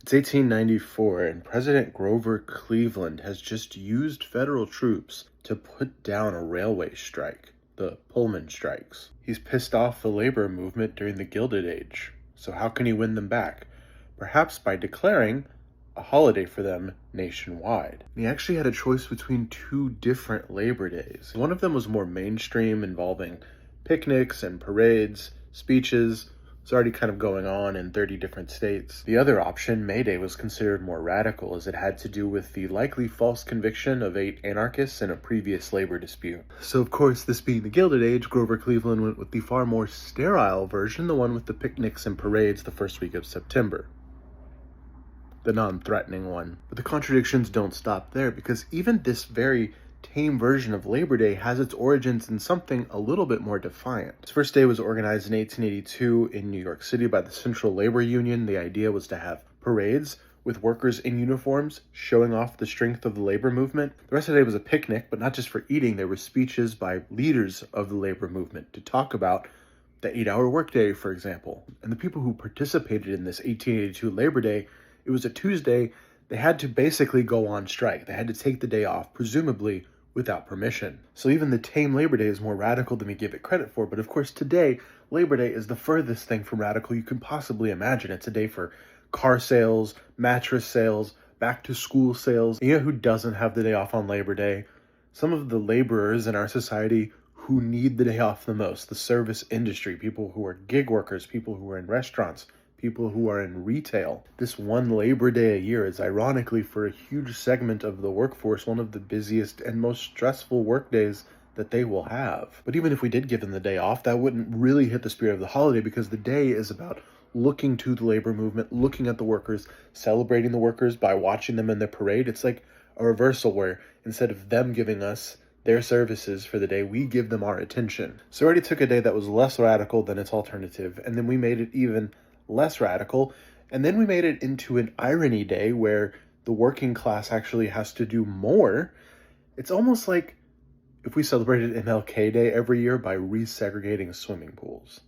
It's 1894, and President Grover Cleveland has just used federal troops to put down a railway strike, the Pullman strikes. He's pissed off the labor movement during the Gilded Age. So, how can he win them back? Perhaps by declaring a holiday for them nationwide. And he actually had a choice between two different Labor Days. One of them was more mainstream, involving picnics and parades, speeches. It's already kind of going on in 30 different states. The other option, May Day, was considered more radical as it had to do with the likely false conviction of 8 anarchists in a previous labor dispute. So, of course, this being the Gilded Age, Grover Cleveland went with the far more sterile version, the one with the picnics and parades the first week of September. The non-threatening one. But the contradictions don't stop there, because even this very tame version of Labor Day has its origins in something a little bit more defiant. Its first day was organized in 1882 in New York City by the Central Labor Union. The idea was to have parades with workers in uniforms showing off the strength of the labor movement. The rest of the day was a picnic, but not just for eating. There were speeches by leaders of the labor movement to talk about the 8-hour workday, for example. And the people who participated in this 1882 Labor Day, it was a Tuesday. They had to basically go on strike. They had to take the day off, presumably without permission. So even the tame Labor Day is more radical than we give it credit for. But of course, today, Labor Day is the furthest thing from radical you can possibly imagine. It's a day for car sales, mattress sales, back to school sales. And you know who doesn't have the day off on Labor Day? Some of the laborers in our society who need the day off the most. The service industry, people who are gig workers, people who are in restaurants, people who are in retail. This one Labor Day a year is ironically, for a huge segment of the workforce, one of the busiest and most stressful work days that they will have. But even if we did give them the day off, that wouldn't really hit the spirit of the holiday, because the day is about looking to the labor movement, looking at the workers, celebrating the workers by watching them in their parade. It's like a reversal where instead of them giving us their services for the day, we give them our attention. So we already took a day that was less radical than its alternative, and then we made it even less radical, and then we made it into an irony day where the working class actually has to do more. It's almost like if we celebrated MLK Day every year by resegregating swimming pools.